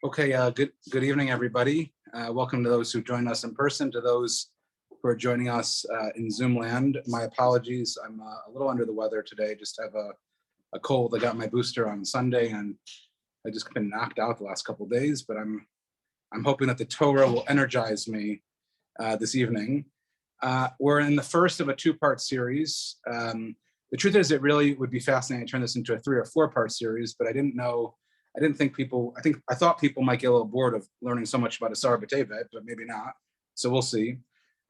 Okay, good evening, everybody. Welcome to those who join us in person, to those who are joining us in Zoom land. My apologies, I'm a little under the weather today. Just have a cold. I got my booster on Sunday, and I just been knocked out the last couple of days. But I'm hoping that the Torah will energize me this evening. We're in the first of a two-part series. The truth is, it really would be fascinating to turn this into a 3 or 4-part series, but I thought people might get a little bored of learning so much about Asar B'Tevet, but maybe not. So we'll see.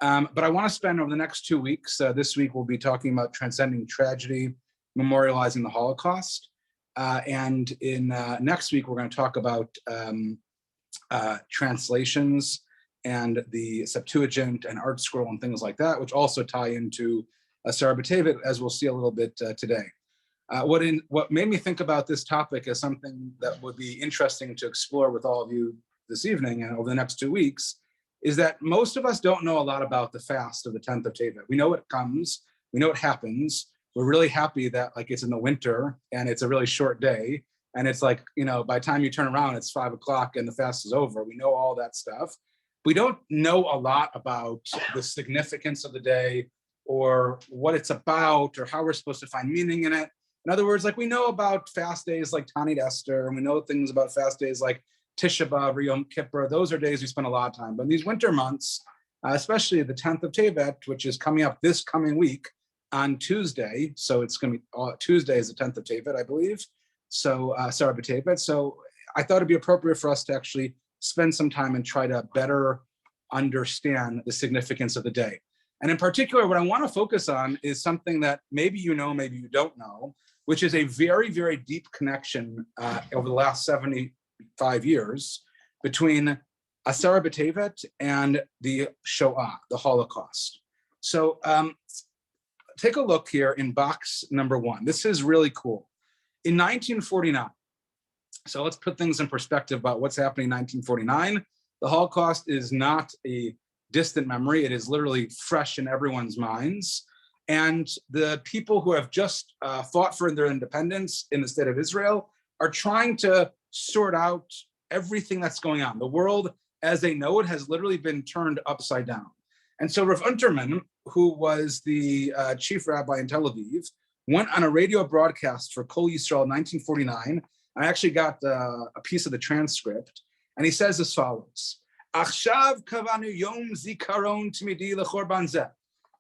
But I want to spend over the next 2 weeks. This week we'll be talking about transcending tragedy, memorializing the Holocaust, and in next week we're going to talk about translations and the Septaugint and Artscroll and things like that, which also tie into Asar B'Tevet, as we'll see a little bit today. What made me think about this topic as something that would be interesting to explore with all of you this evening and over the next 2 weeks is that most of us don't know a lot about the fast of the 10th of Tevet. We know it comes, we know it happens. We're really happy that it's in the winter and it's a really short day. And it's by the time you turn around, it's 5 o'clock and the fast is over. We know all that stuff. We don't know a lot about the significance of the day or what it's about or how we're supposed to find meaning in it. In other words, we know about fast days like Tanit Esther, and we know things about fast days like Tisha B'Av or Yom Kippur. Those are days we spend a lot of time. But in these winter months, especially the 10th of Tevet, which is coming up this coming week on Tuesday, so it's going to be Tuesday is the 10th of Tevet, I believe. So Asar B'Tevet. So I thought it'd be appropriate for us to actually spend some time and try to better understand the significance of the day. And in particular, what I want to focus on is something that maybe you know, maybe you don't know, which is a very, very deep connection over the last 75 years between Asar B'Tevet and the Shoah, the Holocaust. So take a look here in box number 1. This is really cool. In 1949, so let's put things in perspective about what's happening in 1949. The Holocaust is not a distant memory. It is literally fresh in everyone's minds. And the people who have just fought for their independence in the state of Israel are trying to sort out everything that's going on. The world, as they know it, has literally been turned upside down. And so Rav Unterman, who was the chief rabbi in Tel Aviv, went on a radio broadcast for Kol Yisrael in 1949. I actually got a piece of the transcript, and he says as follows: Achshav kavanu yom zikaron tmidi lechorban zeh.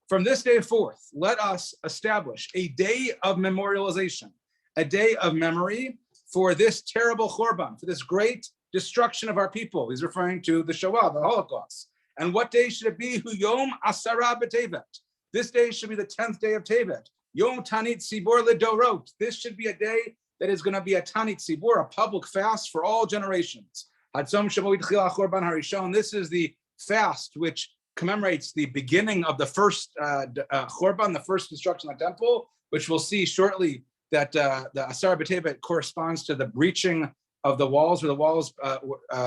From this day forth, let us establish a day of memorialization, a day of memory for this terrible Chorban, for this great destruction of our people. He's referring to the Shoah, the Holocaust. And what day should it be? Hu Yom Asara B'Tevet. This day should be the 10th day of Tevet. Yom Tanit Tzibor L'Dorot. This should be a day that is going to be a Tanit Tzibor, a public fast for all generations. Hatzom Shavo Yitchil HaChorban HaRishon. This is the fast which commemorates the beginning of the first Chorban, the first destruction of the temple, which we'll see shortly that the Asar B'Tevet corresponds to the breaching of the walls, where the walls,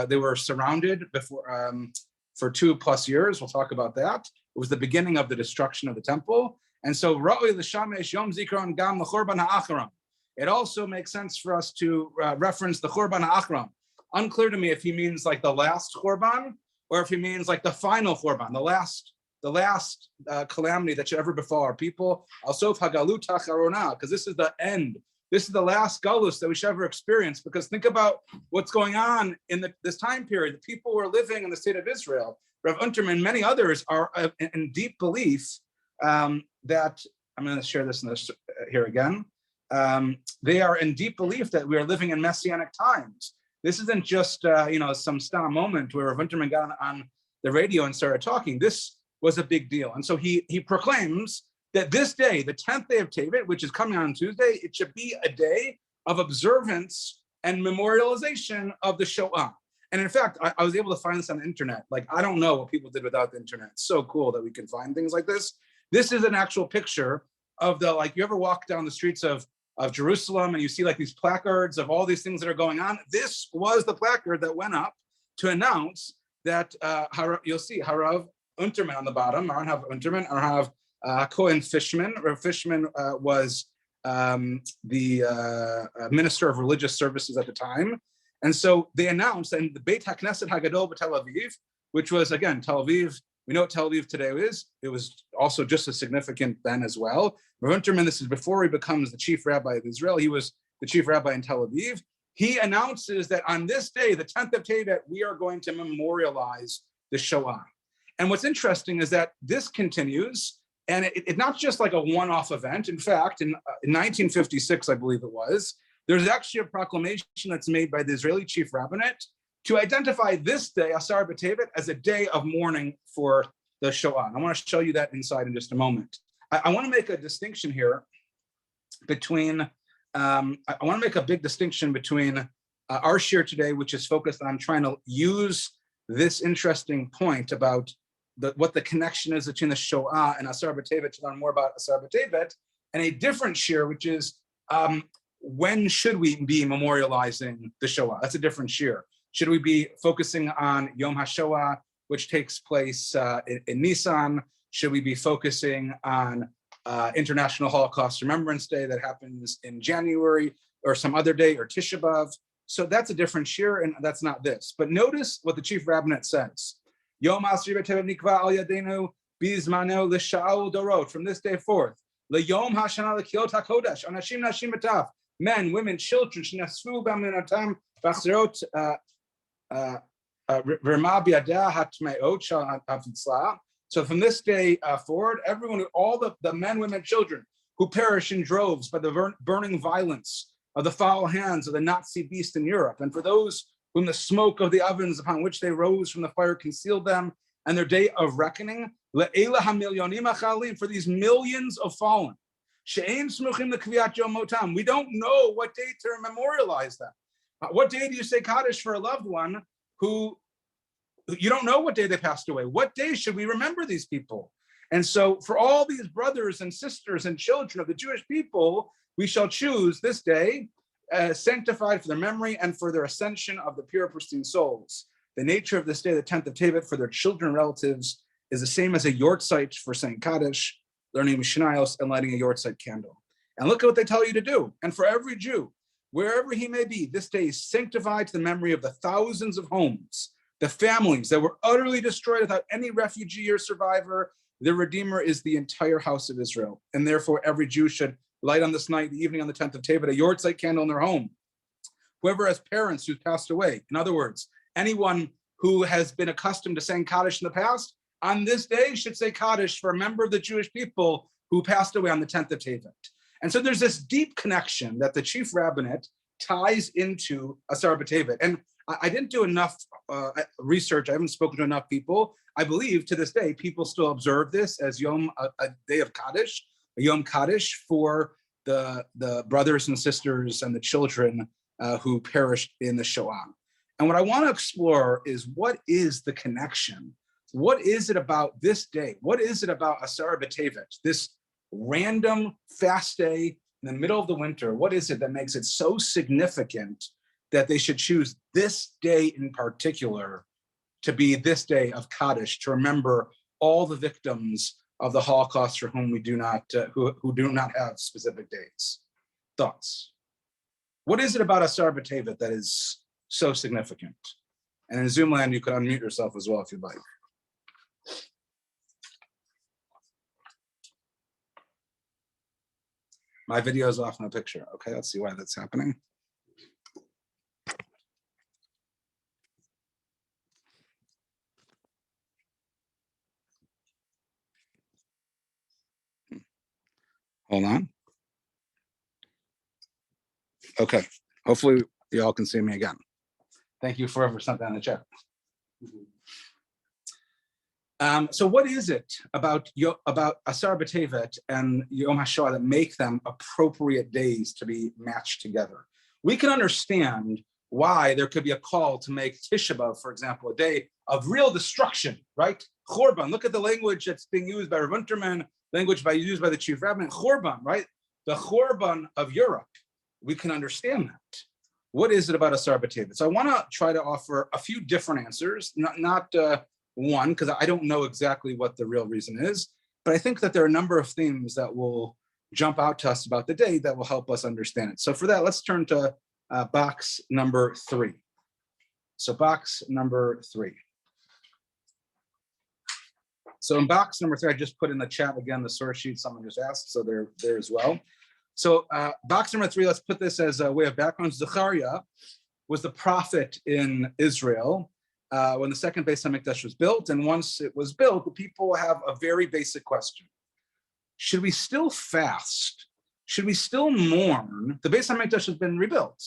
they were surrounded before for 2+ years. We'll talk about that. It was the beginning of the destruction of the temple. And so, Ra'oi l'shamesh yom zikaron gam l'chorban ha'achram. It also makes sense for us to reference the Chorban ha'achram. Unclear to me if he means the last Chorban, or if he means the final Chorban, the last calamity that should ever befall our people, al-sof hagalut ha'charona, because this is the end. This is the last galus that we should ever experience, because think about what's going on in this time period. The people who are living in the state of Israel, Rav Unterman and many others, are in deep belief that, I'm going to share this here again, they are in deep belief that we are living in messianic times. This isn't just some star moment where Rav Unterman got on the radio and started talking. This was a big deal. And so he proclaims that this day, the 10th day of Tevet, which is coming on Tuesday, it should be a day of observance and memorialization of the Shoah. And in fact, I was able to find this on the internet. I don't know what people did without the internet. It's so cool that we can find things like this. This is an actual picture of you ever walk down the streets of Jerusalem and you see these placards of all these things that are going on. This was the placard that went up to announce that you'll see Harav Unterman on the bottom. I don't have Unterman, I have Cohen Fishman. Rav Fishman was the minister of religious services at the time. And so they announced, and the Beit HaKnesset HaGadol b'Tel Aviv, which was, again, Tel Aviv, we know what Tel Aviv today is. It was also just as significant then as well. Rav Unterman, this is before he becomes the chief rabbi of Israel. He was the chief rabbi in Tel Aviv. He announces that on this day, the 10th of Tevet, we are going to memorialize the Shoah. And what's interesting is that this continues, and it's not just like a one-off event. In fact, in 1956, I believe it was, there's actually a proclamation that's made by the Israeli chief rabbinate to identify this day, Asar B'Tevet, as a day of mourning for the Shoah. And I want to show you that inside in just a moment. I want to make a distinction here between, I want to make a big distinction between our share today, which is focused on trying to use this interesting point about what the connection is between the Shoah and Asar B'Tevet to learn more about Asar B'Tevet, and a different share, which is when should we be memorializing the Shoah? That's a different share. Should we be focusing on Yom HaShoah, which takes place in Nisan? Should we be focusing on International Holocaust Remembrance Day that happens in January, or some other day, or Tisha B'Av? So that's a different shir, and that's not this. But notice what the chief rabbinate says. Yom HaAsri B'Tevet nikva al yadenu bizmano l'sha'al dorot. From this day forth, le'yom ha'shana l'kilot ha'kodesh, anashim nashim b'tav, men, women, children, shnasfu b'aminatam b'achzerot v'rma b'yadah hatmeot shal ha'fitzla. So from this day forward, everyone, all the men, women, children who perish in droves by the burning violence of the foul hands of the Nazi beast in Europe, and for those whom the smoke of the ovens upon which they rose from the fire concealed them, and their day of reckoning, le'ela hamilyonim achalim, for these millions of fallen, she'ein smuchim lekviyat yom motam, we don't know what day to memorialize them. What day do you say Kaddish for a loved one who you don't know what day they passed away? What day should we remember these people? And so for all these brothers and sisters and children of the Jewish people, we shall choose this day sanctified for their memory and for their ascension of the pure, pristine souls. The nature of this day, the 10th of Tevet, for their children and relatives is the same as a yortzeit for saying Kaddish, learning Mishnayos, and lighting a yortzeit candle. And look at what they tell you to do. And for every Jew, wherever he may be, this day is sanctified to the memory of the thousands of homes, the families that were utterly destroyed without any refugee or survivor. The Redeemer is the entire house of Israel. And therefore, every Jew should light on this night, the evening on the 10th of Tevet, a yortzeit candle in their home. Whoever has parents who've passed away, in other words, anyone who has been accustomed to saying Kaddish in the past, on this day should say Kaddish for a member of the Jewish people who passed away on the 10th of Tevet. And so there's this deep connection that the chief rabbinate ties into Asar B'Tevet. And I didn't do enough research. I haven't spoken to enough people. I believe to this day, people still observe this as a day of Kaddish, a Yom Kaddish for the brothers and sisters and the children who perished in the Shoah. And what I want to explore is, what is the connection? What is it about this day? What is it about Asar B'Tevet, this random fast day in the middle of the winter? What is it that makes it so significant that they should choose this day in particular to be this day of Kaddish, to remember all the victims of the Holocaust for whom we do not, who do not have specific dates? Thoughts? What is it about Asar B'Tevet that is so significant? And in Zoom land, you could unmute yourself as well if you'd like. My video is off in the picture. Okay, let's see why that's happening. Hold on. Okay, hopefully you all can see me again. Thank you for whoever sent that in the chat. So what is it about Asar B'Tevet and Yom HaShoah that make them appropriate days to be matched together? We can understand why there could be a call to make Tisha B'Av, for example, a day of real destruction, right? Chorban, look at the language that's being used by Rav Unterman, language used by the chief rabbin, Chorban, right? The Chorban of Europe. We can understand that. What is it about Asar B'Tevet? So I want to try to offer a few different answers, not one, because I don't know exactly what the real reason is, but I think that there are a number of themes that will jump out to us about the day that will help us understand it. So for that, let's turn to box number 3. So box number 3. So in box number 3, I just put in the chat again the source sheet someone just asked, so they're there as well. So box number 3, let's put this as a way of background. Zechariah was the prophet in Israel when the second Beis HaMikdash was built. And once it was built, the people have a very basic question. Should we still fast? Should we still mourn? The Beis HaMikdash has been rebuilt.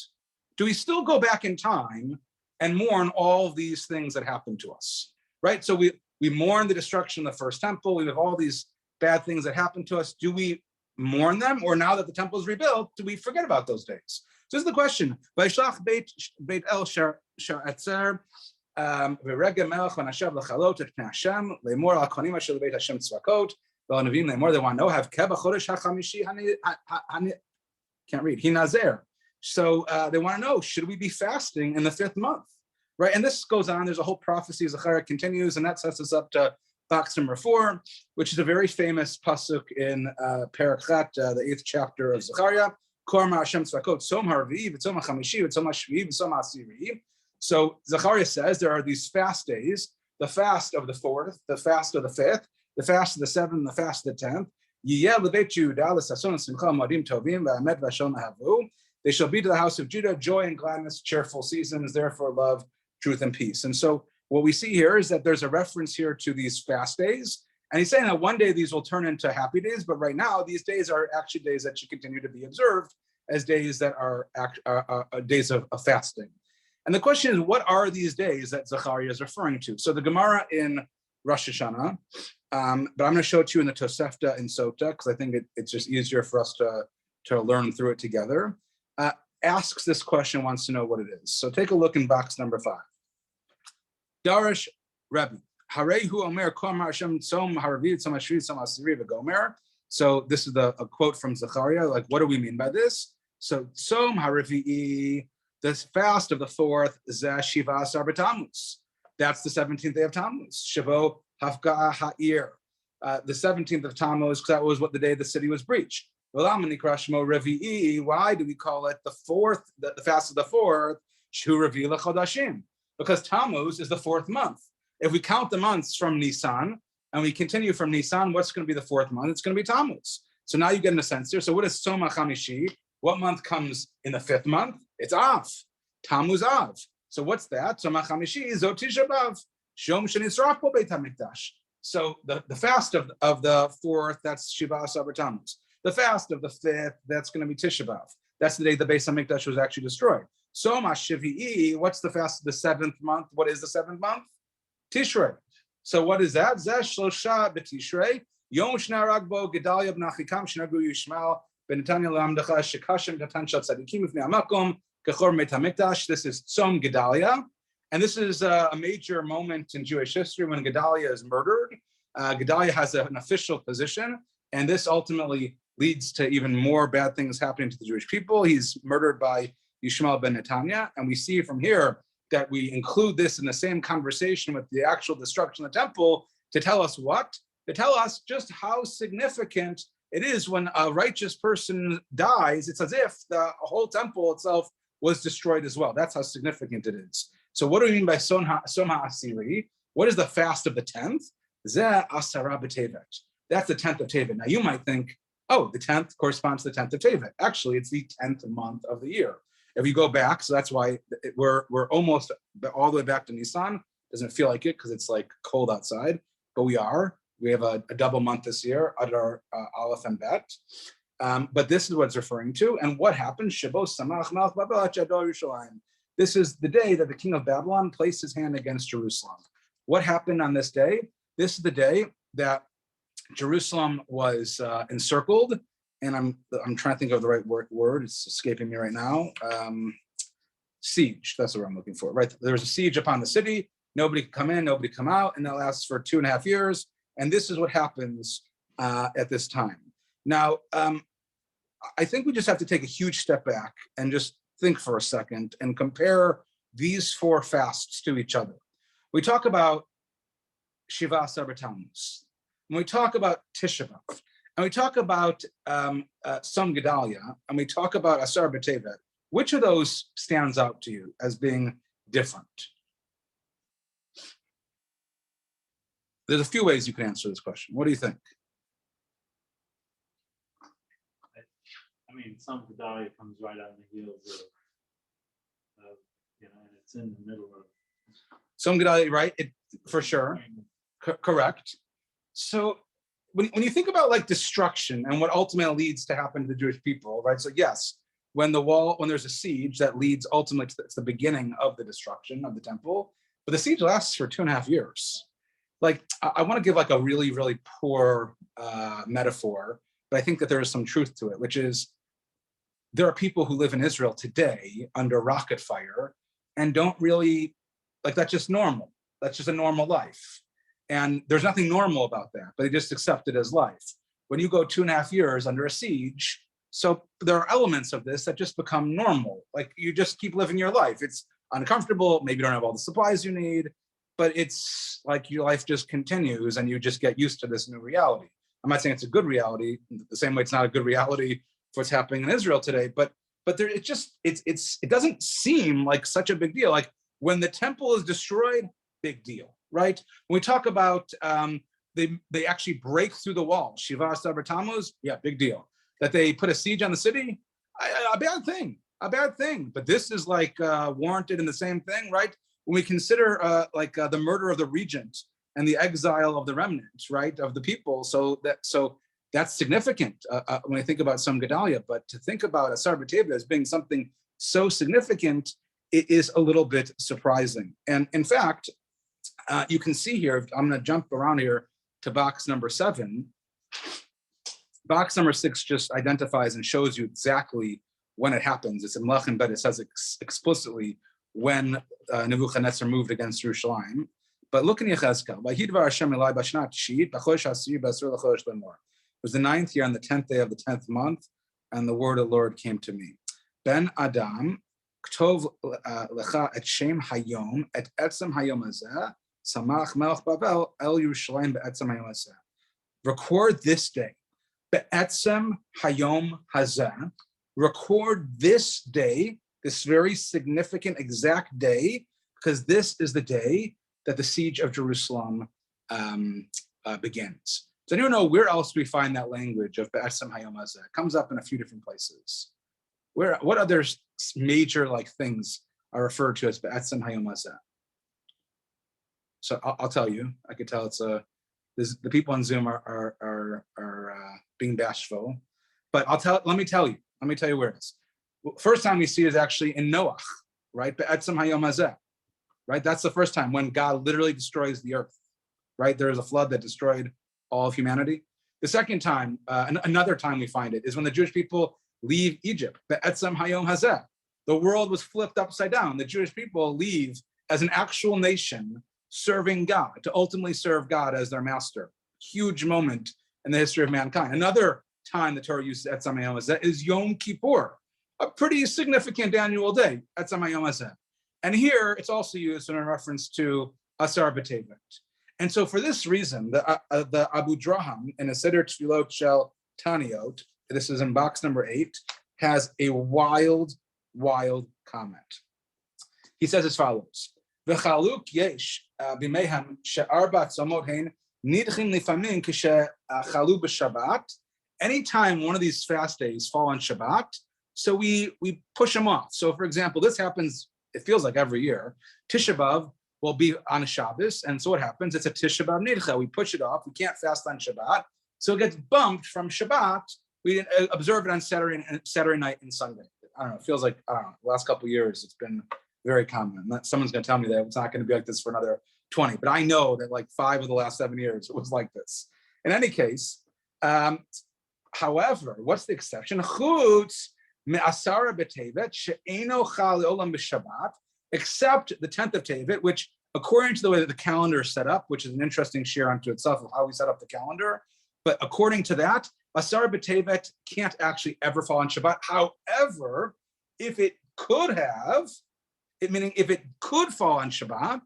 Do we still go back in time and mourn all of these things that happened to us, right? So we mourn the destruction of the first temple. We have all these bad things that happened to us. Do we mourn them? Or now that the temple is rebuilt, do we forget about those days? So this is the question. Vaishlach Beit El Sha'atzer v'regem melech v'nashav l'chalot et pnei Hashem le'mor al konim asher leBeit Hashem tzvakot v'anavim le'mor. They want to know, have keh b'chodesh hachamishi can't read, hinazer. So they want to know, should we be fasting in the 5th month? Right, and this goes on. There's a whole prophecy. Zechariah continues, and that sets us up to box number 4, which is a very famous pasuk in Perek Chet, the 8th chapter of Zechariah. Korma Hashem tzvakot tzom ha'revi'i v'tzom ha'chamishi v'tzom ha'shvi'i v'tzom ha'asiri. So Zechariah says there are these fast days: the fast of the 4th, the fast of the 5th, the fast of the 7th, and the fast of the 10th. Yiyeh lebeit Yehuda l'sason simcha modim tovim v'amet v'ashon ahavu. They shall be to the house of Judah joy and gladness, cheerful seasons, therefore love, truth, and peace. And so what we see here is that there's a reference here to these fast days. And he's saying that one day these will turn into happy days, but right now these days are actually days that should continue to be observed as days that are days of fasting. And the question is, what are these days that Zechariah is referring to? So the Gemara in Rosh Hashanah, but I'm going to show it to you in the Tosefta in Sota, because I think it's just easier for us to learn through it together. Asks this question, wants to know what it is. So take a look in box number 5. Darish Rebbe, Harehu Omer Korma Hashem Tzom Haravi Tzom Hashvi Tzom Asiri V'Gomer. So this is a quote from Zechariah. Like, what do we mean by this? So Tzom Haravi, the fast of the 4th, Zeh Shiva Asar B'Tammuz. That's the 17th day of Tammuz. Shavo Hafga'ah Ha'ir. The 17th of Tammuz, because that was what the day the city was breached. Why do we call it the 4th, the fast of the 4th, Shu Revi L'Chodashim? Because Tammuz is the 4th month. If we count the months from Nisan and we continue from Nisan, what's going to be the 4th month? It's going to be Tammuz. So now you get in a sense here. So what is Soma Chamishi? What month comes in the 5th month? It's Av, Tammuz Av. So what's that? Soma Chamishi is Zot Tisha B'Av, Shom Shenisrach Bo Beit HaMikdash. So the fast of the 4th, that's Shiva Asar B'Tammuz. The fast of the 5th, that's going to be Tisha B'Av. That's the day the Beis HaMikdash was actually destroyed. Soma Shivi'i, what's the fast of the 7th month? What is the 7th month? Tishrei. So what is that? Zeh Shlosha B'Tishrei, Yom Shnarag Bo Gedalia B'Nachikam Shnagu Yishmael B'Netanya L'Amdacha Shekashem Katan Shal Tzadikim V'nei Hamakom Kechor Beit HaMikdash. This is Tzom Gedalia. And this is a major moment in Jewish history when Gedalia is murdered. Gedalia has an official position, and this ultimately leads to even more bad things happening to the Jewish people. He's murdered by Yishmael ben Netanya, and we see from here that we include this in the same conversation with the actual destruction of the temple to tell us what? To tell us just how significant it is when a righteous person dies. It's as if the whole temple itself was destroyed as well. That's how significant it is. So what do we mean by Som HaAsiri? What is the fast of the 10th? Zeh Asara B'Tevet. That's the 10th of Tevet. Now you might think, oh, the 10th corresponds to the 10th of Tevet. Actually, it's the 10th month of the year. If you go back, so that's why we're almost all the way back to Nisan. Doesn't feel like it because it's like cold outside, but we are. We have a double month this year, Adar Aleph and Bet. But this is what it's referring to. And what happened? Shabo Samach Malch Babel Chador Yerushalayim. This is the day that the king of Babylon placed his hand against Jerusalem. What happened on this day? This is the day that Jerusalem was encircled, and I'm trying to think of the right word. It's escaping me right now. Siege. That's what I'm looking for. Right. There was a siege upon the city. Nobody could come in. Nobody could come out, and that lasts for 2.5 years. And this is what happens at this time. Now, I think we just have to take a huge step back and just think for a second and compare these 4 fasts to each other. We talk about Shiva Asar B'Tammuz. When we talk about Tisha B'Av, and we talk about Tzom Gedalia, and we talk about Asar B'Tevet, which of those stands out to you as being different? There's a few ways you can answer this question. What do you think? I mean, some Gedalia comes right on the heels of and it's in the middle of. Some Gedalia, right? For sure. Correct. So when you think about like destruction and what ultimately leads to happen to the Jewish people, right? So yes, when there's a siege that leads ultimately to the beginning of the destruction of the temple, but the siege lasts for 2.5 years. Like I want to give like a really, really poor metaphor, but I think that there is some truth to it, which is there are people who live in Israel today under rocket fire and don't really, like that's just normal. That's just a normal life. And there's nothing normal about that, but they just accept it as life. When you go 2.5 years under a siege, so there are elements of this that just become normal. Like you just keep living your life. It's uncomfortable. Maybe you don't have all the supplies you need, but it's like your life just continues and you just get used to this new reality. I'm not saying it's a good reality, the same way it's not a good reality for what's happening in Israel today, but there, it doesn't seem like such a big deal. Like when the temple is destroyed, big deal, right? When we talk about they actually break through the wall, Shiva Asar Tammuz, yeah, big deal. That they put a siege on the city, a bad thing. But this is like warranted in the same thing, right? When we consider the murder of the regent and the exile of the remnants, right, of the people, so that's significant when I think about some Gedalia. But to think about Asar B'Teva as being something so significant, it is a little bit surprising. And in fact, you can see here, I'm going to jump around here to box number 7. Box number 6 just identifies and shows you exactly when it happens. It's in Melachim, but it says explicitly when Nebuchadnezzar moved against Yerushalayim. But look in Yechezkel. It was the 9th year on the 10th day of the 10th month, and the word of the Lord came to me. Ben Adam, Ktov lecha et shem hayom et etzem hayom hazeh, samach melech Bavel el Yerushalayim be'etzem hayom hazeh. Record this day. Be'etzem hayom hazeh. Record this day, this very significant exact day, because this is the day that the siege of Jerusalem begins. Does anyone know where else we find that language of Be'etzem hayom hazeh? It comes up in a few different places. What other major things are referred to as Be'etzem hayom hazeh? So I'll tell you. I could tell it's the people on Zoom are being bashful, but let me tell you where it is. First time we see it is actually in Noach, right? Be'etzem hayom hazeh, right? That's the first time when God literally destroys the earth, right? There is a flood that destroyed all of humanity. The second time, another time we find it is when the Jewish people leave Egypt. Be'etzem hayom hazeh. The world was flipped upside down. The Jewish people leave as an actual nation serving God, to ultimately serve God as their master. Huge moment in the history of mankind. Another time the Torah uses Be'etzem hayom hazeh is Yom Kippur, a pretty significant annual day, Be'etzem hayom hazeh. And here it's also used in a reference to Asar B'Tevet. And so for this reason, the Abu Draham in a Seder Tefillot Shel Taniot, this is in box number 8, has a wild comment. He says as follows: V'chaluk yesh b'mehem she'arba tzomot hein nidchim lifamim k'she'chalu b'Shabbat. Anytime one of these fast days fall on Shabbat, so we push them off. So for example, this happens, it feels like every year. Tisha B'Av will be on a Shabbos, and so what happens? It's a Tisha B'Av Nidcha. We push it off. We can't fast on Shabbat, so it gets bumped from Shabbat. We observe it on Saturday night and Sunday. I don't know. It feels like, I don't know, the last couple of years it's been very common. Someone's going to tell me that it's not going to be like this for another 20, but I know that 5 of the last 7 years it was like this. In any case, however, what's the exception? Chutz me'asara b'tevet she'eno chal le'olam b'Shabbat, except the 10th of Tevet, which according to the way that the calendar is set up, which is an interesting share unto itself of how we set up the calendar, but according to that, Asar B'Tevet can't actually ever fall on Shabbat. However, if it could have, meaning if it could fall on Shabbat,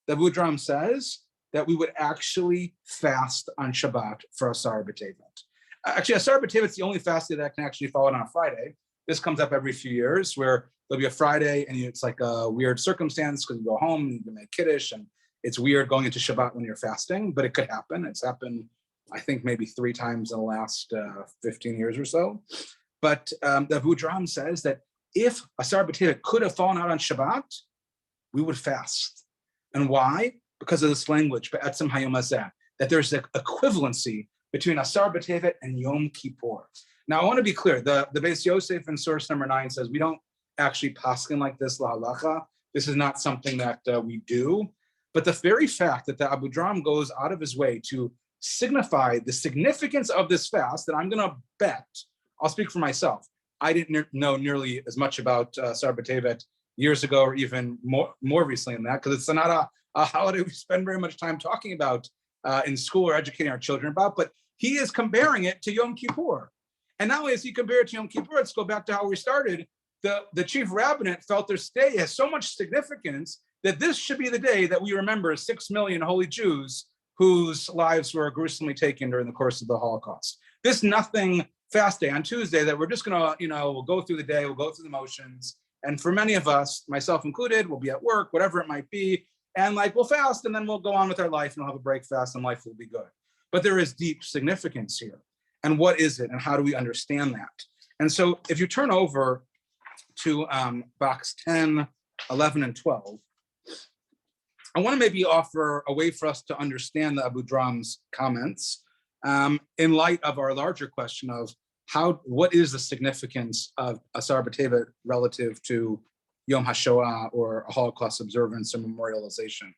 the Abu Draham says that we would actually fast on Shabbat for Asar B'Tevet. Actually, Asar B'Tevet is the only fast day that can actually fall on a Friday. This comes up every few years where there'll be a Friday and it's like a weird circumstance because you go home and you can make Kiddush and It's weird going into Shabbat when you're fasting, but it could happen. It's happened, I think, maybe 3 times in the last 15 years or so. But the Abu says that if Asar B'Tevet could have fallen out on Shabbat, we would fast. And why? Because of this language, Be'etzem Hayom Hazeh, that there's an equivalency between Asar B'Tevet and Yom Kippur. Now, I want to be clear. The Beis Yosef in source number 9 says we don't actually paskin like this, la halacha. This is not something that we do. But the very fact that the Abu Dram goes out of his way to signify the significance of this fast, that I'm going to bet, I'll speak for myself, I didn't know nearly as much about Asar B'Tevet years ago, or even more recently than that, because it's not a holiday we spend very much time talking about in school or educating our children about, but he is comparing it to Yom Kippur. And not only is he compared to Yom Kippur, let's go back to how we started. The chief rabbinate felt their stay has so much significance that this should be the day that we remember 6 million holy Jews whose lives were gruesomely taken during the course of the Holocaust. This nothing fast day on Tuesday that we're just gonna, we'll go through the day, we'll go through the motions. And for many of us, myself included, we'll be at work, whatever it might be, and we'll fast and then we'll go on with our life and we'll have a break fast and life will be good. But there is deep significance here. And what is it and how do we understand that? And so if you turn over to box 10, 11, and 12, I want to maybe offer a way for us to understand the Abu Dram's comments in light of our larger question of what is the significance of Asar B'Tevet relative to Yom HaShoah or a Holocaust observance or memorialization.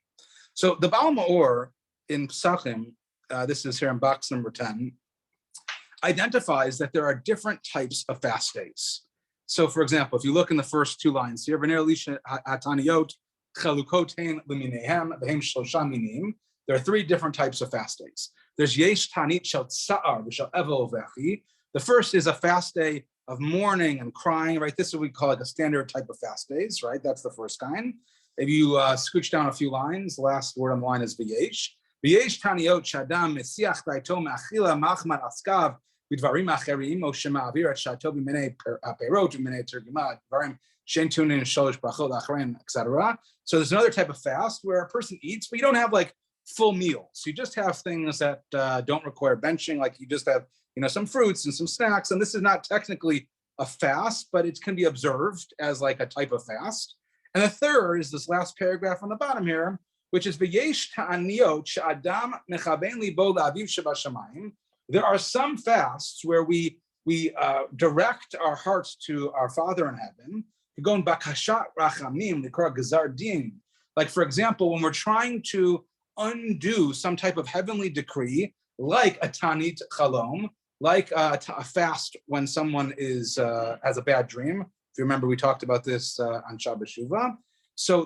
So the Baal Ma'or in Pesachim, this is here in box number 10, identifies that there are different types of fast days. So for example, if you look in the first 2 lines here, there are 3 different types of fast days. There's Yesh Tanit Shel Tsa'ar V'Shel Evel V'Echi. The first is a fast day of mourning and crying, right? This is what we call a standard type of fast days, right? That's the first kind. If you scooch down a few lines, the last word on the line is V'Yesh. V'Yesh Taniot Shadam Mesiach Daito Ma'achila Machmat Askav B'Dvarim Acherim Moshe Ma'avir Et Shato B'Minei Perot B'Minei Tergimat Dvarim Shein Tunin Sholosh Brachot Achrein, etc. So there's another type of fast where a person eats, but you don't have full meals. You just have things that don't require benching, like you just have some fruits and some snacks. And this is not technically a fast, but it can be observed as a type of fast. And the third is this last paragraph on the bottom here, which is V'yesh ta'aniot she'adam mechaben libo la'aviv shebashamayim. There are some fasts where we direct our hearts to our Father in heaven. Going bakashat rachamim likra gazar din. Like for example, when we're trying to undo some type of heavenly decree, like a tanit chalom, like a fast when someone has a bad dream. If you remember, we talked about this on Shabbat Shuvah. So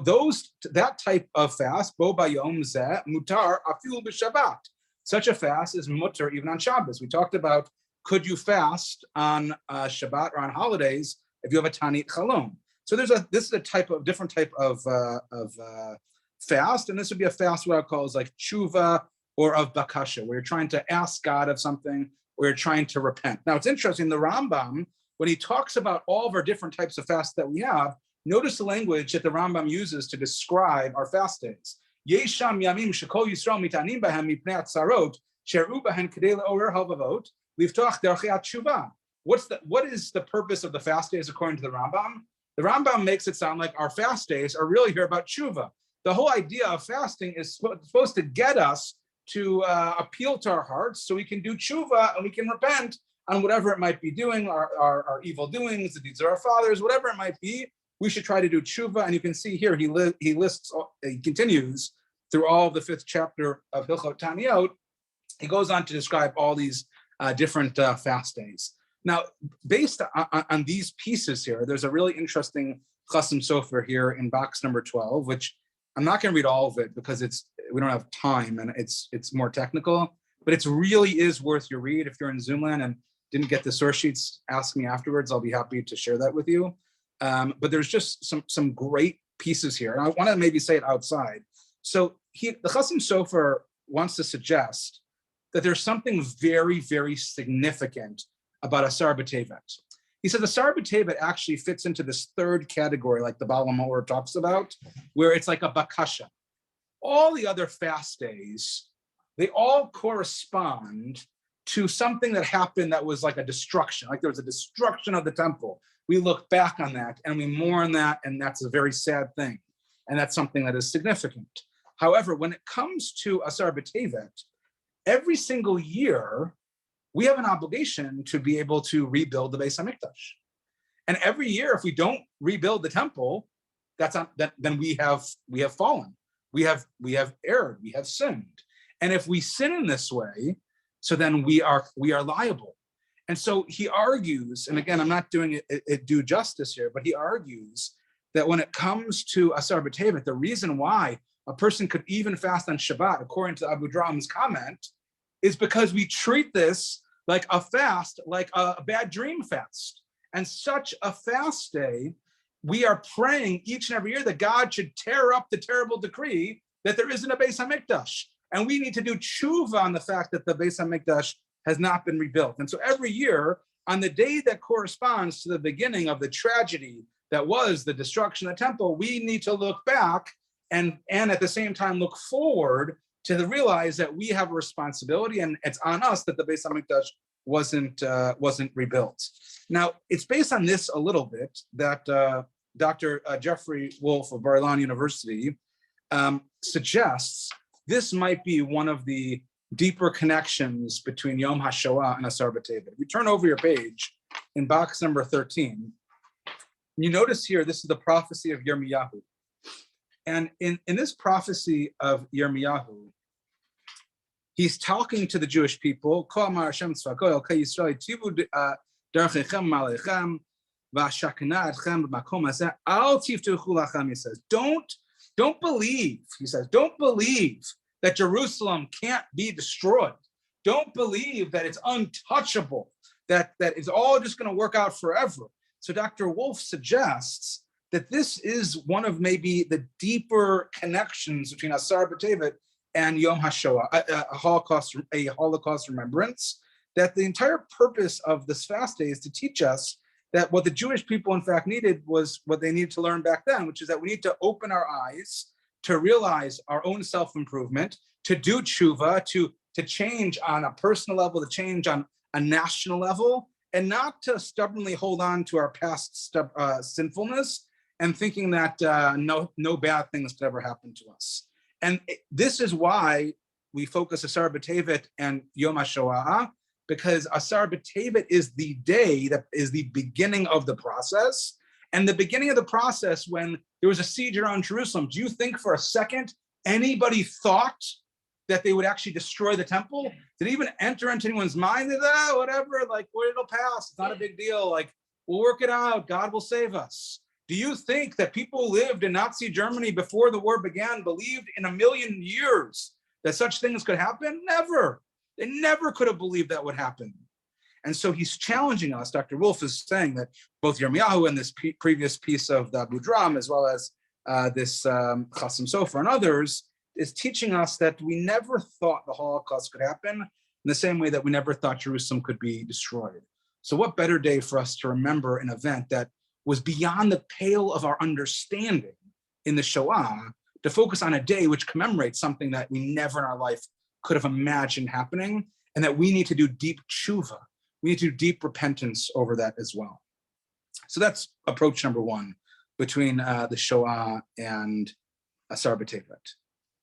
that type of fast, bo bayom zeh mutar afil b'Shabbat. Such a fast is mutar even on Shabbos. We talked about, could you fast on Shabbat or on holidays if you have a tanit chalom? So this is a different type of fast, and this would be a fast what I call is like tshuva or of bakasha, where you're trying to ask God of something, or you're trying to repent. Now it's interesting, the Rambam, when he talks about all of our different types of fasts that we have, notice the language that the Rambam uses to describe our fast days. Yesham yamim shekol Yisrael mitanim bahem mipnei atzarot sheru bahem kedei le'orer halvavot livtoach derechei tshuva. What is the purpose of the fast days according to the Rambam? The Rambam makes it sound like our fast days are really here about tshuva. The whole idea of fasting is supposed to get us to appeal to our hearts so we can do tshuva and we can repent on whatever it might be doing, our evil doings, the deeds of our fathers, whatever it might be. We should try to do tshuva. And you can see here, he continues through all of the 5th chapter of Hilchot Taniot. He goes on to describe all these different fast days. Now, based on these pieces here, there's a really interesting chasam sofer here in box number 12, which I'm not going to read all of it because we don't have time and it's more technical, but it really is worth your read. If you're in Zoomland and didn't get the source sheets, ask me afterwards. I'll be happy to share that with you. But there's just some great pieces here. And I want to maybe say it outside. So the chasam sofer wants to suggest that there's something very, very significant about Asar B'Tevet. He said Asar B'Tevet actually fits into this 3rd category, like the Baal Ma'or talks about, where it's like a bakasha. all the other fast days, they all correspond to something that happened that was like a destruction, like there was a destruction of the temple. We look back on that and we mourn that, and that's a very sad thing. And that's something that is significant. However, when it comes to Asar B'Tevet, every single year, we have an obligation to be able to rebuild the Beis Hamikdash. And every year, if we don't rebuild the temple, then we have fallen. We have erred, we have sinned. And if we sin in this way, so then we are liable. And so he argues, and again, I'm not doing it due justice here, but he argues that when it comes to Asar B'Tevet, the reason why a person could even fast on Shabbat, according to Abu Dram's comment, is because we treat this like a fast, like a bad dream fast. And such a fast day, we are praying each and every year that God should tear up the terrible decree that there isn't a Beis Hamikdash. And we need to do tshuva on the fact that the Beis Hamikdash has not been rebuilt. And so every year, on the day that corresponds to the beginning of the tragedy that was the destruction of the temple, we need to look back and at the same time look forward to realize that we have a responsibility, and it's on us that the Beis Hamikdash wasn't rebuilt. Now, it's based on this a little bit that Dr. Jeffrey Wolf of Bar-Ilan University suggests this might be one of the deeper connections between Yom HaShoah and Asar B'Tevet. If you turn over your page in box number 13, you notice here, this is the prophecy of Yirmiyahu. And in this prophecy of Yirmiyahu, he's talking to the Jewish people. He says, don't believe, he says, don't believe that Jerusalem can't be destroyed. Don't believe that it's untouchable, that it's all just going to work out forever. So Dr. Wolf suggests that this is one of maybe the deeper connections between Asar B'Tevet and Yom HaShoah, a Holocaust remembrance, that the entire purpose of this fast day is to teach us that what the Jewish people in fact needed was what they needed to learn back then, which is that we need to open our eyes to realize our own self-improvement, to do tshuva, to change on a personal level, to change on a national level, and not to stubbornly hold on to our past sinfulness and thinking that no bad things could ever happen to us. And this is why we focus Asar B'Tevet and Yom HaShoah, because Asar B'Tevet is the day that is the beginning of the process. And the beginning of the process when there was a siege around Jerusalem, do you think for a second anybody thought that they would actually destroy the temple? Did it even enter into anyone's mind that, whatever, like, well, it'll pass, it's not a big deal, like, we'll work it out, God will save us? Do you think that people who lived in Nazi Germany before the war began believed in a million years that such things could happen? Never. They never could have believed that would happen. And so he's challenging us. Dr. Wolf is saying that both Yirmiyahu and this previous piece of the Abu Dram, as well as this Chasam Sofer and others, is teaching us that we never thought the Holocaust could happen in the same way that we never thought Jerusalem could be destroyed. So what better day for us to remember an event that was beyond the pale of our understanding in the Shoah, to focus on a day which commemorates something that we never in our life could have imagined happening, and that we need to do deep tshuva. We need to do deep repentance over that as well. So that's approach number one between the Shoah and Asar B'Tevet.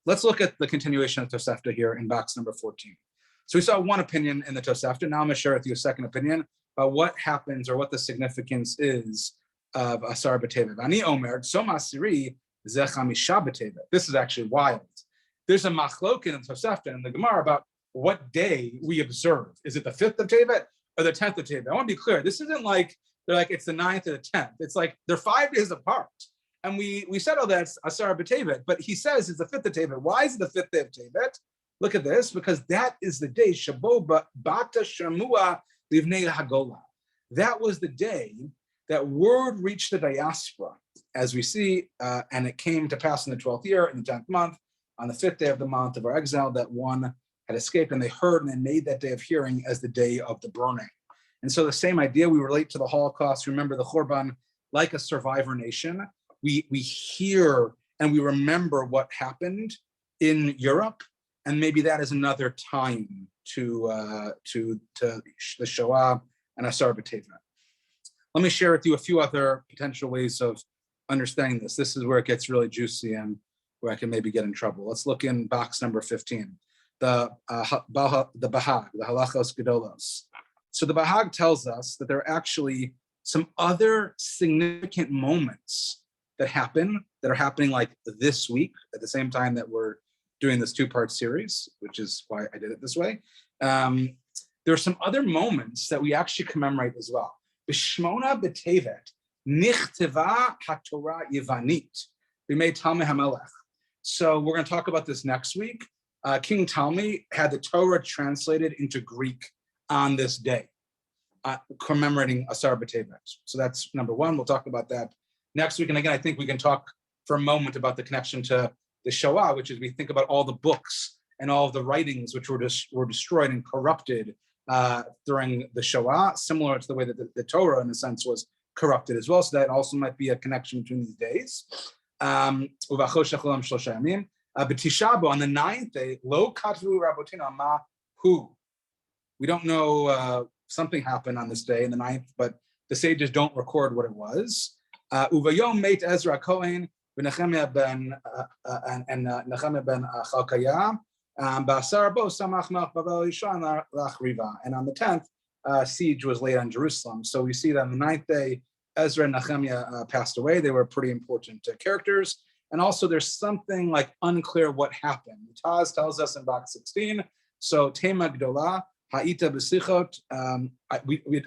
Let's look at the continuation of Tosefta here in box number 14. So we saw one opinion in the Tosefta. Now I'm going to share with you a second opinion about what happens or what the significance is of Asar B'Tevet. Ani Omer, Tzom Asiri Zeh Chamisha B'Tevet. This is actually wild. There's a machlok in Tosefta and the Gemara about what day we observe. Is it the 5th of Tevet or the 10th of Tevet? I want to be clear. This isn't like they're like it's the 9th or the 10th. It's like they're 5 days apart. And we said, oh, that's Asar B'Tevet, but he says it's the 5th of Tevet. Why is it the 5th day of Tevet? Look at this, because that is the day Shabo Bata Shamua Livnei Hagola. That was the day that word reached the diaspora, as we see, and it came to pass in the 12th year, in the 10th month, on the 5th day of the month of our exile, that one had escaped, and they heard and they made that day of hearing as the day of the burning. And so the same idea, we relate to the Holocaust. Remember the Churban like a survivor nation. We hear and we remember what happened, in Europe, and maybe that is another time to the Shoah and Asar B'Tevet. Let me share with you a few other potential ways of understanding this. This is where it gets really juicy and where I can maybe get in trouble. Let's look in box number 15, the Bahag, the Halachos Gedolos. So the Bahag tells us that there are actually some other significant moments that are happening like this week at the same time that we're doing this two-part series, which is why I did it this way. There are some other moments that we actually commemorate as well. B'Shmona B'Tevet, Nichteva HaTorah Yevanit, B'mei Talmei HaMelech. So we're going to talk about this next week. King Talmi had the Torah translated into Greek on this day, commemorating Asar B'Tevet. So that's number one. We'll talk about that next week. And again, I think we can talk for a moment about the connection to the Shoah, which is we think about all the books and all of the writings which were destroyed and corrupted during the Shoah, similar to the way that the Torah, in a sense, was corrupted as well. So that also might be a connection between these days. But Tisha B'Av, on the 9th day, Lo Katvu Rabotinu Ma Hu. We don't know, something happened on this day, in the 9th, but the sages don't record what it was. Uvayom meit Ezra Kohen, Nehemiah ben Nehemiah ben Chalkaya, Basar bo Samach Melech Bavel Yishan Lachriva. And on the 10th, siege was laid on Jerusalem. So we see that on the 9th day, Ezra and Nehemiah passed away. They were pretty important characters. And also there's something like unclear what happened. Taz tells us in box 16, so Tema Gdola, Ha'ita B'Sichot, I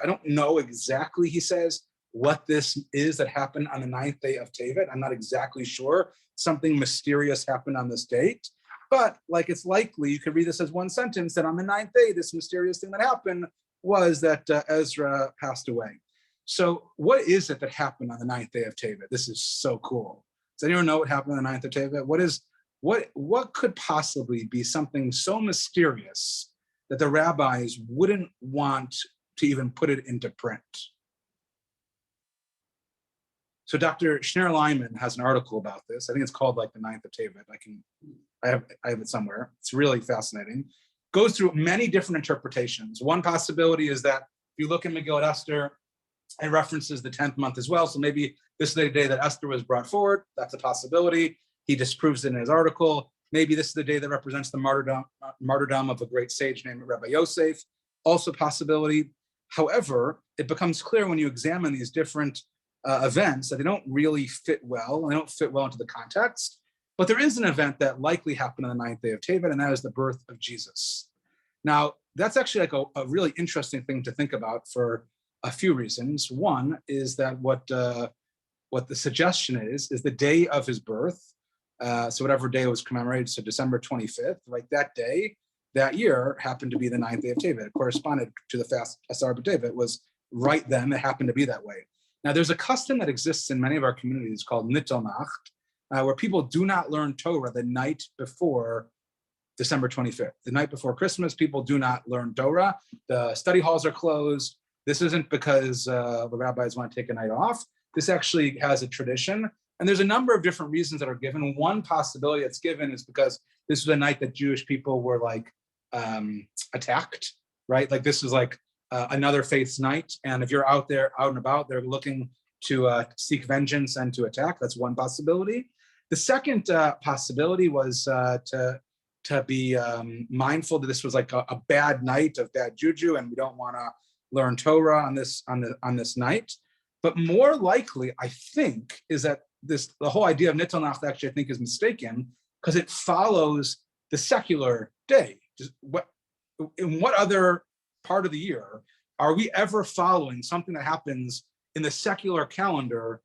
don't know exactly, he says, what this is that happened on the 9th day of Tevet. I'm not exactly sure. Something mysterious happened on this date. But like it's likely, you could read this as one sentence, that on the 9th day, this mysterious thing that happened was that Ezra passed away. So what is it that happened on the 9th day of Tevet? This is so cool. Does anyone know what happened on the 9th of Tevet? What could possibly be something so mysterious that the rabbis wouldn't want to even put it into print? So Dr. Schneider-Lyman has an article about this. I think it's called like the 9th of Tevet. I have it somewhere. It's really fascinating. Goes through many different interpretations. One possibility is that if you look in Megillat Esther, it references the 10th month as well. So maybe this is the day that Esther was brought forward. That's a possibility. He disproves it in his article. Maybe this is the day that represents the martyrdom of a great sage named Rabbi Yosef. Also possibility. However, it becomes clear when you examine these different events that they don't really fit well. And they don't fit well into the context. But there is an event that likely happened on the 9th day of Tevet, and that is the birth of Jesus. Now, that's actually like a really interesting thing to think about for a few reasons. One is that what the suggestion is the day of his birth. So whatever day it was commemorated, so December 25th, right? That day, that year happened to be the 9th day of Tevet. It corresponded to the fast Asar B'Tevet. It was right then. It happened to be that way. Now, there's a custom that exists in many of our communities called Nittel Nacht, where people do not learn Torah the night before December 25th. The night before Christmas, people do not learn Torah. The study halls are closed. This isn't because the rabbis want to take a night off. This actually has a tradition. And there's a number of different reasons that are given. One possibility that's given is because this was a night that Jewish people were like attacked, right? Like this is like another faith's night. And if you're out there, out and about, they're looking to seek vengeance and to attack. That's one possibility. The second possibility was to be mindful that this was like a bad night of bad juju, and we don't want to learn Torah on this night. But more likely, I think, is that the whole idea of Nittel Nacht actually I think is mistaken because it follows the secular day. In what other part of the year are we ever following something that happens in the secular calendar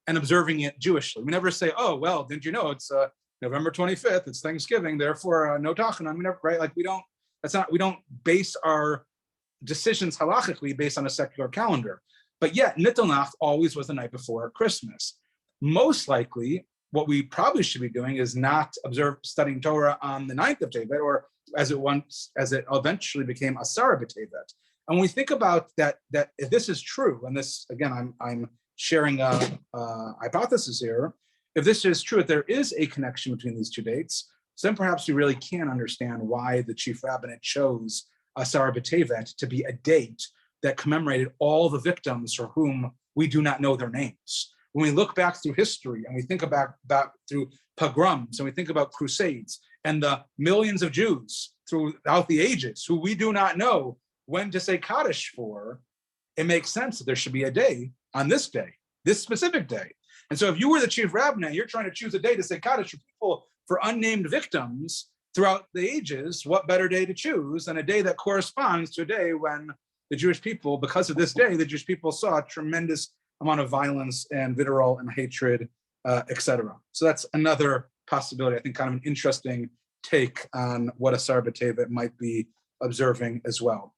and observing it Jewishly? We never say, oh, well, didn't you know it's November 25th, it's Thanksgiving, therefore no tachanun, right? Like we don't base our decisions halachically based on a secular calendar. But yet, Nittel Nacht always was the night before Christmas. Most likely, what we probably should be doing is not studying Torah on the 9th of Tevet, or as it eventually became Asar B'Tevet. And when we think about that if this is true, and this, again, I'm sharing a hypothesis here, if this is true, if there is a connection between these two dates, So then perhaps we really can understand why the chief rabbinate chose Asar B'Tevet to be a date that commemorated all the victims for whom we do not know their names. When we look back through history and we think about through pogroms and we think about crusades and the millions of Jews throughout the ages who we do not know when to say Kaddish for, it makes sense that there should be a day on this day, this specific day. And so if you were the chief rabbinate, you're trying to choose a day to say Kaddish for people, for unnamed victims throughout the ages, what better day to choose than a day that corresponds to a day when the Jewish people, because of this day, the Jewish people saw a tremendous amount of violence and vitriol and hatred, etc. So that's another possibility, I think, kind of an interesting take on what Asar B'Tevet might be observing as well.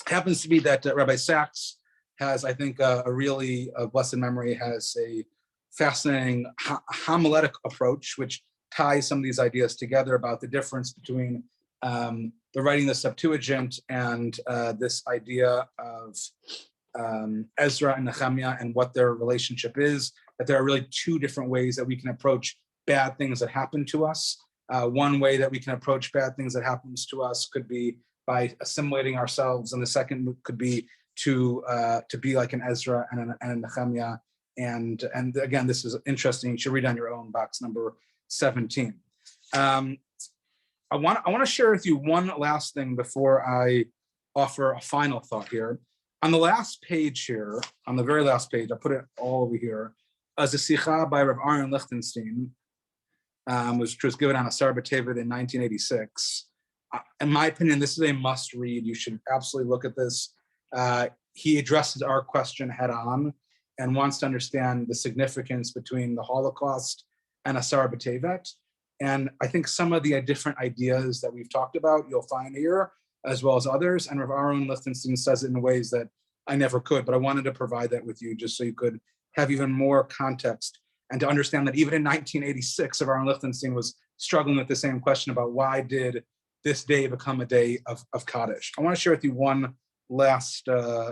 It happens to be that Rabbi Sachs has, I think, a really, blessed memory, has a fascinating homiletic approach, which ties some of these ideas together about the difference between the writing the Septuagint and this idea of Ezra and Nehemiah and what their relationship is, that there are really two different ways that we can approach bad things that happen to us. One way that we can approach bad things that happens to us could be by assimilating ourselves, and the second could be to be like an Ezra and a Nehemiah. And again, this is interesting. You should read on your own, box number 17. I want to share with you one last thing before I offer a final thought here. On the last page here, on the very last page, I put it all over here, as a sikha by Rav Aaron Lichtenstein, which was given on Asar B'Tevet in 1986. In my opinion, this is a must read. You should absolutely look at this. He addresses our question head on and wants to understand the significance between the Holocaust and Asar B'Tevet. And I think some of the different ideas that we've talked about, you'll find here, as well as others. And Rav Aaron Lichtenstein says it in ways that I never could, but I wanted to provide that with you just so you could have even more context and to understand that even in 1986, Rav Aaron Lichtenstein was struggling with the same question about why did this day become a day of Kaddish. I want to share with you one last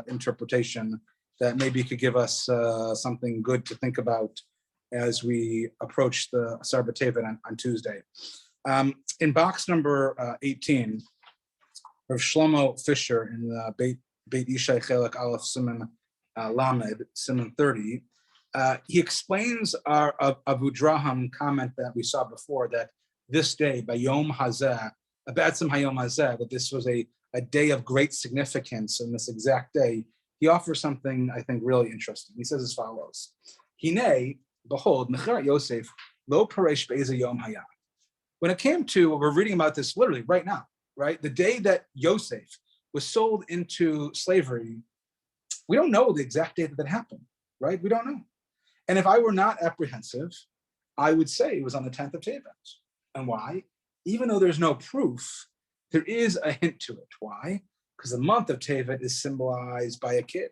interpretation that maybe could give us something good to think about as we approach the Asar B'Tevet on Tuesday. In box number 18, Rav Shlomo Fisher in the Beit Yishai Chelek Aleph Siman Lamed, Siman 30, he explains our Abu Draham comment that we saw before, that this day, by Yom Hazeh, B'atzim Hayom Hazeh, that this was a day of great significance in this exact day. He offers something I think really interesting. He says as follows: Hinei, behold, Mechirat Yosef lo paresh be'ezeh Yom Hayah. When it came to, we're reading about this literally right now, right? The day that Yosef was sold into slavery, we don't know the exact date that happened, right? We don't know. And if I were not apprehensive, I would say it was on the 10th of Tevet. And why? Even though there's no proof, there is a hint to it. Why? Because the month of Tevet is symbolized by a kid.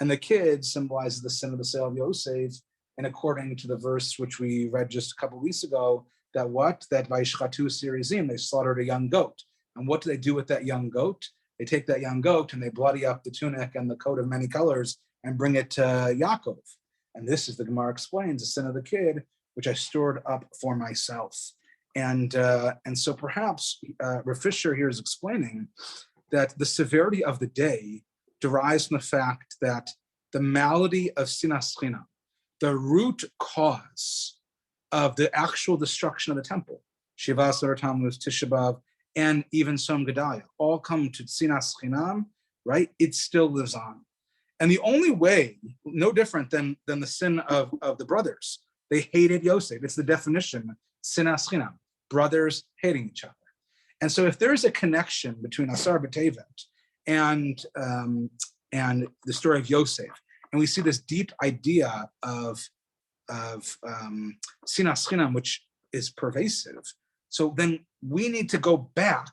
And the kid symbolizes the sin of the sale of Yosef. And according to the verse which we read just a couple of weeks ago, that Vaishchatu Sirizim, they slaughtered a young goat. And what do they do with that young goat? They take that young goat and they bloody up the tunic and the coat of many colors and bring it to Yaakov. And this is, the Gemara explains, the sin of the kid, which I stored up for myself. And so perhaps Rav Fisher here is explaining that the severity of the day derives from the fact that the malady of sinas chinam, the root cause of the actual destruction of the temple, Shiva Asar Tammuz, Tisha B'Av, and even Som Gedaliah, all come to sinas chinam, right? It still lives on. And the only way, no different than the sin of the brothers, they hated Yosef. It's the definition, sinas chinam, brothers hating each other. And so if there is a connection between Asar B'Tevet and the story of Yosef, and we see this deep idea of sinas chinam, which is pervasive, so then we need to go back,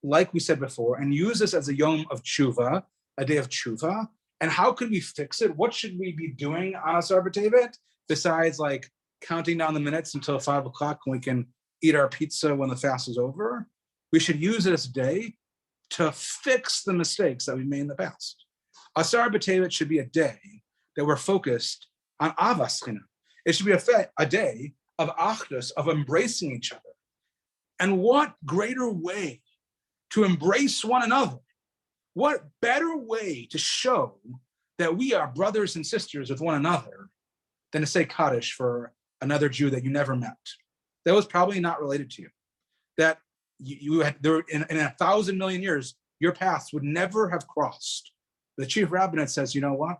like we said before, and use this as a yom of tshuva, a day of tshuva. And how can we fix it? What should we be doing on Asar B'Tevet besides like counting down the minutes until 5 o'clock when we can eat our pizza when the fast is over? We should use it as a day to fix the mistakes that we made in the past. Asar B'Tevet should be a day that we're focused on avas chinam. It should be a day of achdus, of embracing each other. And what greater way to embrace one another? What better way to show that we are brothers and sisters with one another than to say Kaddish for another Jew that you never met, that was probably not related to you, that you had there in 1,000 million years, your paths would never have crossed. The chief rabbinate says, you know what?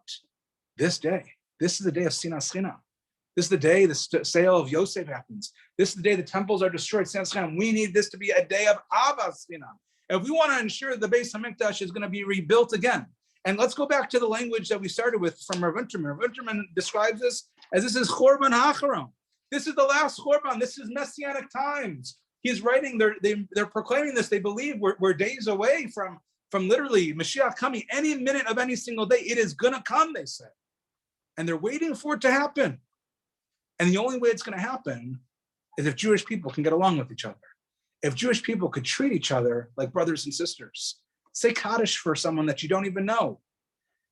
This day, this is the day of Sinas Chinam. This is the day the sale of Yosef happens. This is the day the temples are destroyed. Sinas Chinam. We need this to be a day of Avas Chinam. If we want to ensure the Beis Hamikdash is going to be rebuilt again. And let's go back to the language that we started with from Rav Winterman. Rav Winterman describes this as this is Chorban HaAcharon. This is the last Chorban. This is Messianic times. He's writing, they're proclaiming this. They believe we're days away from literally Mashiach coming any minute of any single day. It is going to come, they say. And they're waiting for it to happen. And the only way it's going to happen is if Jewish people can get along with each other. If Jewish people could treat each other like brothers and sisters. Say Kaddish for someone that you don't even know.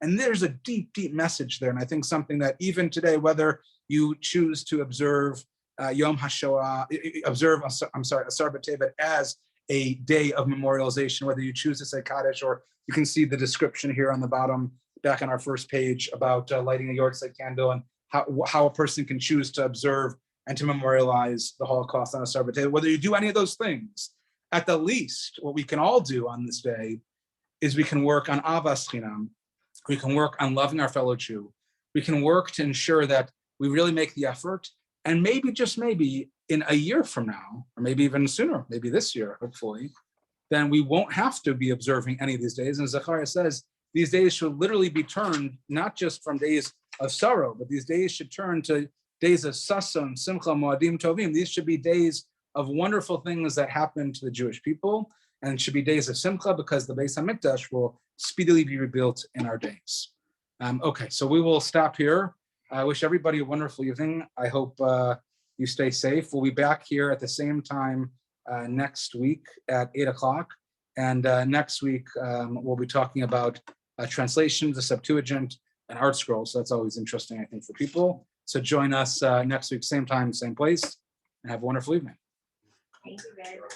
And there's a deep, deep message there. And I think something that even today, whether you choose to observe Yom HaShoah, Asar B'Tevet as a day of memorialization, whether you choose to say Kaddish, or you can see the description here on the bottom, back on our first page about lighting a Yortzeit candle and how a person can choose to observe and to memorialize the Holocaust on Asar B'Tevet. Whether you do any of those things, at the least, what we can all do on this day is we can work on Avas Chinam. We can work on loving our fellow Jew. We can work to ensure that we really make the effort. And maybe, just maybe, in a year from now, or maybe even sooner, maybe this year, hopefully, then we won't have to be observing any of these days. And Zechariah says, these days should literally be turned, not just from days of sorrow, but these days should turn to days of Sason, Simcha, Moadim Tovim. These should be days of wonderful things that happen to the Jewish people, and it should be days of Simcha because the Beis Hamikdash will speedily be rebuilt in our days. Okay, so we will stop here. I wish everybody a wonderful evening. I hope you stay safe. We'll be back here at the same time next week at 8 o'clock. And next week, we'll be talking about translations, the Septuagint, and Artscroll. So that's always interesting, I think, for people. So join us next week, same time, same place, and have a wonderful evening. Thank you very much.